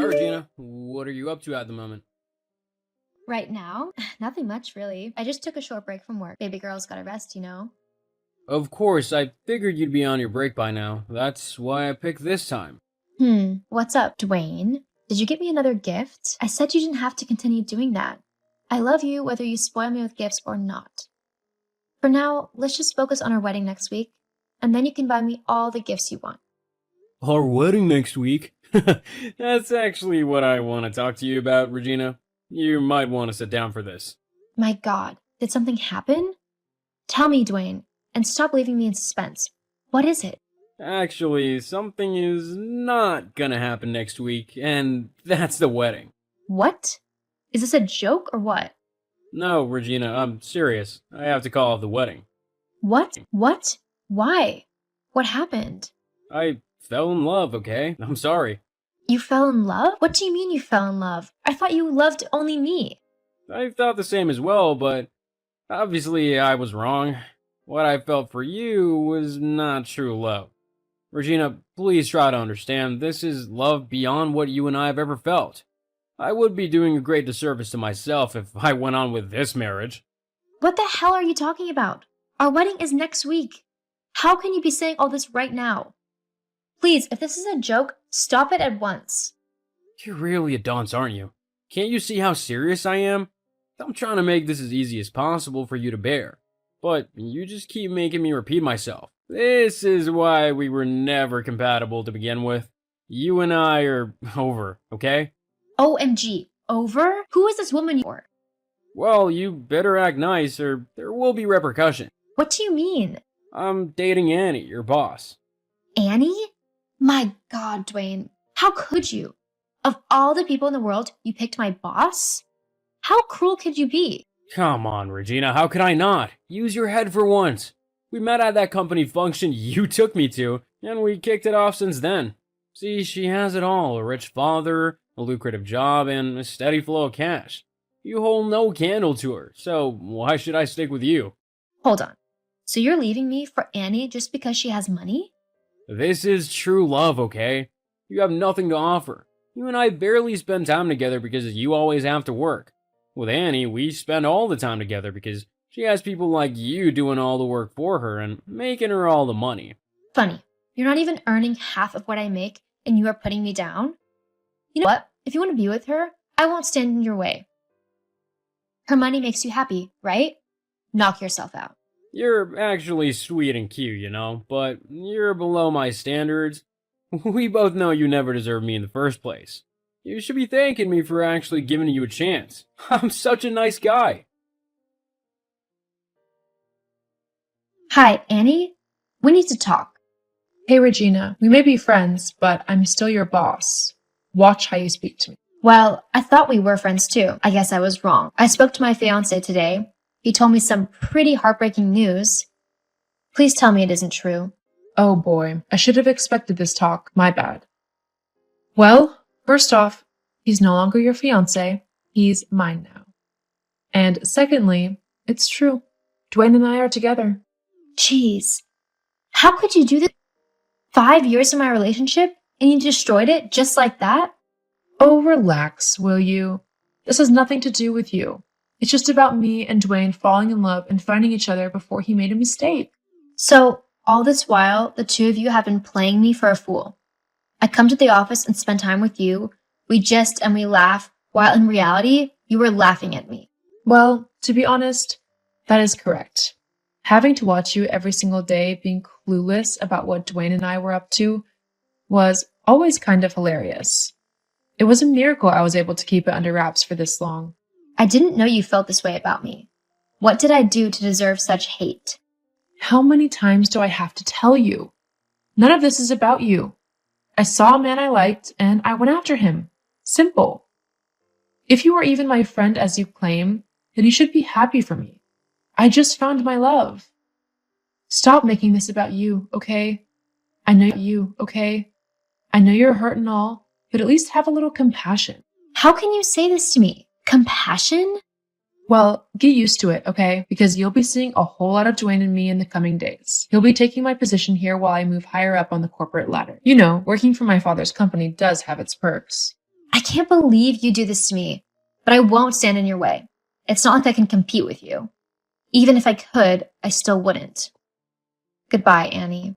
Regina. What are you up to at the moment? Right now? Nothing much, really. I just took a short break from work. Baby girl's gotta rest. Of course, I figured you'd be on your break by now. That's why I picked this time. What's up, Dwayne? Did you get me another gift? I said you didn't have to continue doing that. I love you whether you spoil me with gifts or not. For now, let's just focus on our wedding next week, and then you can buy me all the gifts you want. Our wedding next week? That's actually what I want to talk to you about, Regina. You might want to sit down for this. My God, did something happen? Tell me, Dwayne, and stop leaving me in suspense. What is it? Actually, something is not gonna happen next week, and that's the wedding. What? Is this a joke or what? No, Regina, I'm serious. I have to call off the wedding. What? What? Why? What happened? I fell in love, okay? I'm sorry. You fell in love? What do you mean you fell in love? I thought you loved only me. I thought the same as well, but obviously I was wrong. What I felt for you was not true love. Regina, please try to understand, this is love beyond what you and I have ever felt. I would be doing a great disservice to myself if I went on with this marriage. What the hell are you talking about? Our wedding is next week. How can you be saying all this right now? Please, if this is a joke, stop it at once. You're really a dunce, aren't you? Can't you see how serious I am? I'm trying to make this as easy as possible for you to bear. But you just keep making me repeat myself. This is why we were never compatible to begin with. You and I are over, okay? OMG, over? Who is this woman you're? Well, you better act nice or there will be repercussions. What do you mean? I'm dating Annie, your boss. Annie? My God, Dwayne, how could you? Of all the people in the world, you picked my boss? How cruel could you be? Come on, Regina, how could I not? Use your head for once. We met at that company function you took me to, and we kicked it off since then. See, she has it all, a rich father, a lucrative job, and a steady flow of cash. You hold no candle to her, so why should I stick with you? Hold on. So you're leaving me for Annie just because she has money? This is true love, okay? You have nothing to offer. You and I barely spend time together because you always have to work. With Annie, we spend all the time together because she has people like you doing all the work for her and making her all the money. Funny. You're not even earning half of what I make and you are putting me down? You know what? If you want to be with her, I won't stand in your way. Her money makes you happy, right? Knock yourself out. You're actually sweet and cute, you know, but you're below my standards. We both know you never deserved me in the first place. You should be thanking me for actually giving you a chance. I'm such a nice guy. Hi, Annie. We need to talk. Hey, Regina, we may be friends, but I'm still your boss. Watch how you speak to me. Well, I thought we were friends too. I guess I was wrong. I spoke to my fiance today. He told me some pretty heartbreaking news. Please tell me it isn't true. Oh boy, I should have expected this talk. My bad. Well, first off, he's no longer your fiance. He's mine now. And secondly, it's true. Dwayne and I are together. Jeez. How could you do this? 5 years of my relationship and you destroyed it just like that? Oh, relax, will you? This has nothing to do with you. It's just about me and Dwayne falling in love and finding each other before he made a mistake. So, all this while, the two of you have been playing me for a fool. I come to the office and spend time with you. We jest and we laugh, while in reality, you were laughing at me. Well, to be honest, that is correct. Having to watch you every single day being clueless about what Dwayne and I were up to was always kind of hilarious. It was a miracle I was able to keep it under wraps for this long. I didn't know you felt this way about me. What did I do to deserve such hate? How many times do I have to tell you? None of this is about you. I saw a man I liked and I went after him. Simple. If you are even my friend as you claim, then you should be happy for me. I just found my love. Stop making this about you, okay? I know you, okay? I know you're hurt and all, but at least have a little compassion. How can you say this to me? Compassion? Well, get used to it, okay? Because you'll be seeing a whole lot of Dwayne and me in the coming days. He'll be taking my position here while I move higher up on the corporate ladder. You know, working for my father's company does have its perks. I can't believe you do this to me, but I won't stand in your way. It's not like I can compete with you. Even if I could, I still wouldn't. Goodbye, Annie.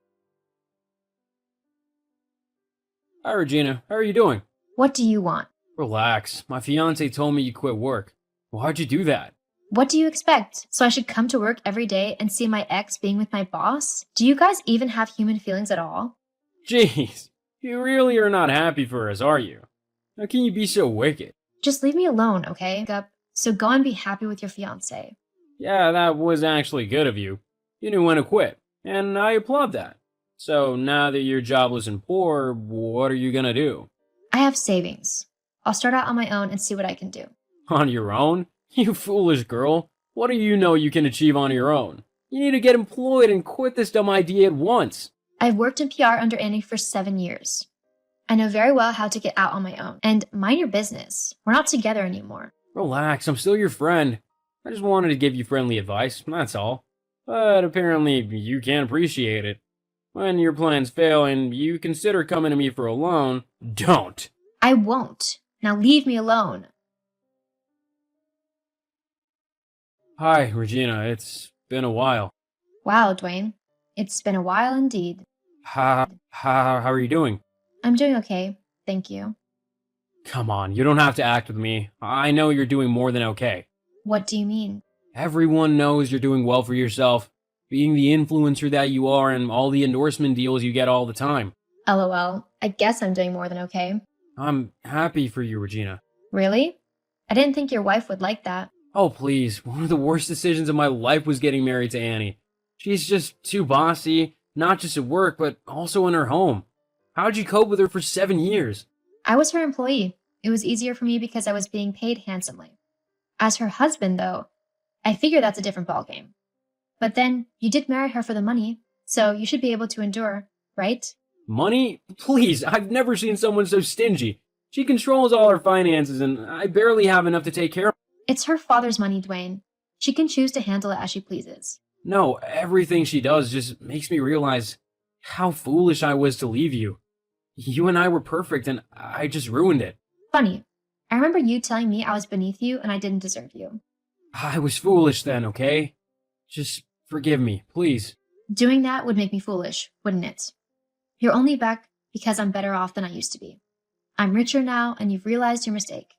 Hi, Regina. How are you doing? What do you want? Relax. My fiance told me you quit work. Why'd you do that? What do you expect? So I should come to work every day and see my ex being with my boss? Do you guys even have human feelings at all? Jeez, you really are not happy for us, are you? How can you be so wicked? Just leave me alone, okay? So go and be happy with your fiance. Yeah, that was actually good of you. You knew when to quit, and I applaud that. So now that you're jobless and poor, what are you gonna do? I have savings. I'll start out on my own and see what I can do. On your own? You foolish girl. What do you know you can achieve on your own? You need to get employed and quit this dumb idea at once. I've worked in PR under Annie for 7 years. I know very well how to get out on my own. And mind your business. We're not together anymore. Relax, I'm still your friend. I just wanted to give you friendly advice, that's all. But apparently you can't appreciate it. When your plans fail and you consider coming to me for a loan, don't. I won't. Now leave me alone. Hi, Regina, it's been a while. Wow, Dwayne. It's been a while indeed. How are you doing? I'm doing okay. Thank you. Come on, you don't have to act with me. I know you're doing more than okay. What do you mean? Everyone knows you're doing well for yourself, being the influencer that you are and all the endorsement deals you get all the time. LOL. I guess I'm doing more than okay. I'm happy for you, Regina. Really? I didn't think your wife would like that. Oh, please. One of the worst decisions of my life was getting married to Annie. She's just too bossy, not just at work, but also in her home. How'd you cope with her for 7 years? I was her employee. It was easier for me because I was being paid handsomely. As her husband, though, I figure that's a different ballgame. But then, you did marry her for the money, so you should be able to endure, right? Money? Please, I've never seen someone so stingy. She controls all her finances, and I barely have enough to take care of. It's her father's money, Dwayne. She can choose to handle it as she pleases. No, everything she does just makes me realize how foolish I was to leave you. You and I were perfect, and I just ruined it. Funny. I remember you telling me I was beneath you and I didn't deserve you. I was foolish then, okay? Just forgive me, please. Doing that would make me foolish, wouldn't it? You're only back because I'm better off than I used to be. I'm richer now, and you've realized your mistake.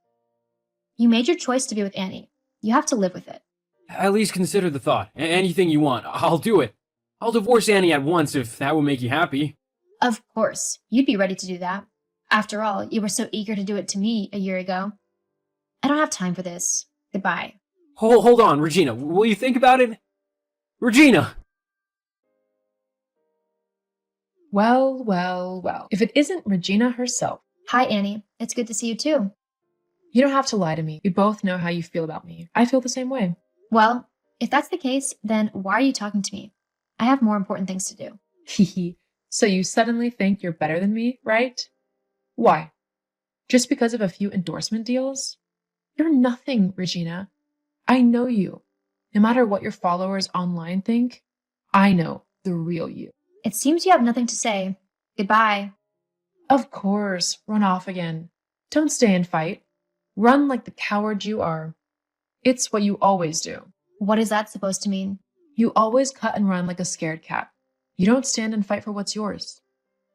You made your choice to be with Annie. You have to live with it. At least consider the thought. Anything you want, I'll do it. I'll divorce Annie at once if that will make you happy. Of course, you'd be ready to do that. After all, you were so eager to do it to me a year ago. I don't have time for this. Goodbye. Hold on, Regina. Will you think about it? Regina! Well. If it isn't Regina herself. Hi, Annie. It's good to see you too. You don't have to lie to me. We both know how you feel about me. I feel the same way. Well, if that's the case, then why are you talking to me? I have more important things to do. Hehe. So you suddenly think you're better than me, right? Why? Just because of a few endorsement deals? You're nothing, Regina. I know you. No matter what your followers online think, I know the real you. It seems you have nothing to say. Goodbye. Of course, run off again. Don't stay and fight. Run like the coward you are. It's what you always do. What is that supposed to mean? You always cut and run like a scared cat. You don't stand and fight for what's yours.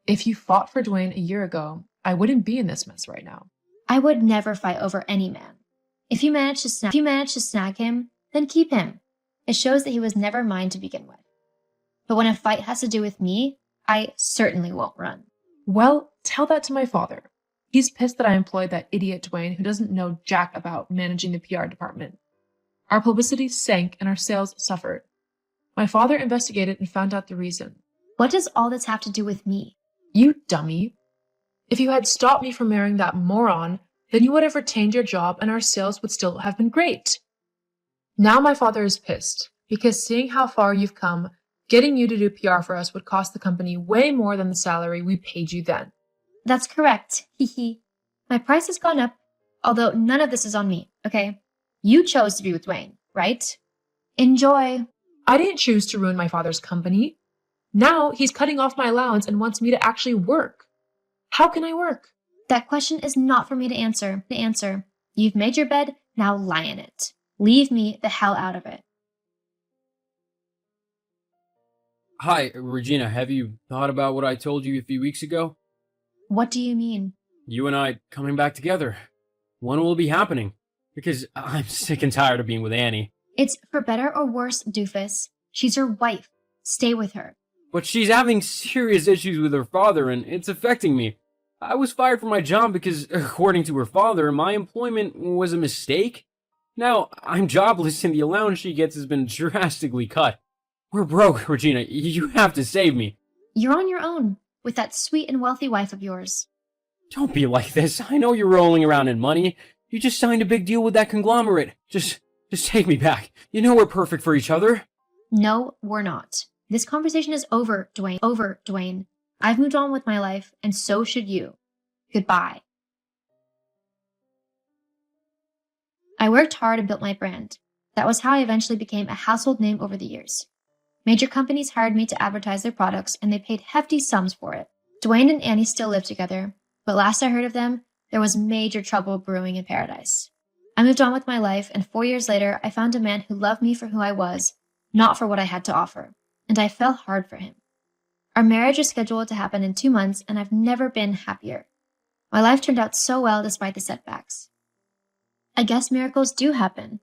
If you fought for Dwayne a year ago, I wouldn't be in this mess right now. I would never fight over any man. If you manage to snag him, then keep him. It shows that he was never mine to begin with. But when a fight has to do with me, I certainly won't run. Well, tell that to my father. He's pissed that I employed that idiot Dwayne who doesn't know jack about managing the PR department. Our publicity sank and our sales suffered. My father investigated and found out the reason. What does all this have to do with me? You dummy. If you had stopped me from marrying that moron, then you would have retained your job and our sales would still have been great. Now my father is pissed because seeing how far you've come, getting you to do PR for us would cost the company way more than the salary we paid you then. That's correct. Hee. My price has gone up, although none of this is on me, okay? You chose to be with Dwayne, right? Enjoy. I didn't choose to ruin my father's company. Now he's cutting off my allowance and wants me to actually work. How can I work? That question is not for me to answer. You've made your bed, now lie in it. Leave me the hell out of it. Hi, Regina, have you thought about what I told you a few weeks ago? What do you mean? You and I coming back together. When will it be happening? Because I'm sick and tired of being with Annie. It's for better or worse, doofus. She's your wife. Stay with her. But she's having serious issues with her father, and it's affecting me. I was fired from my job because, according to her father, my employment was a mistake. Now, I'm jobless and the allowance she gets has been drastically cut. We're broke, Regina. You have to save me. You're on your own, with that sweet and wealthy wife of yours. Don't be like this. I know you're rolling around in money. You just signed a big deal with that conglomerate. Just take me back. You know we're perfect for each other. No, we're not. This conversation is over, Dwayne. Over, Dwayne. I've moved on with my life, and so should you. Goodbye. I worked hard and built my brand. That was how I eventually became a household name over the years. Major companies hired me to advertise their products, and they paid hefty sums for it. Dwayne and Annie still live together, but last I heard of them, there was major trouble brewing in paradise. I moved on with my life, and 4 years later, I found a man who loved me for who I was, not for what I had to offer, and I fell hard for him. Our marriage is scheduled to happen in 2 months, and I've never been happier. My life turned out so well despite the setbacks. I guess miracles do happen.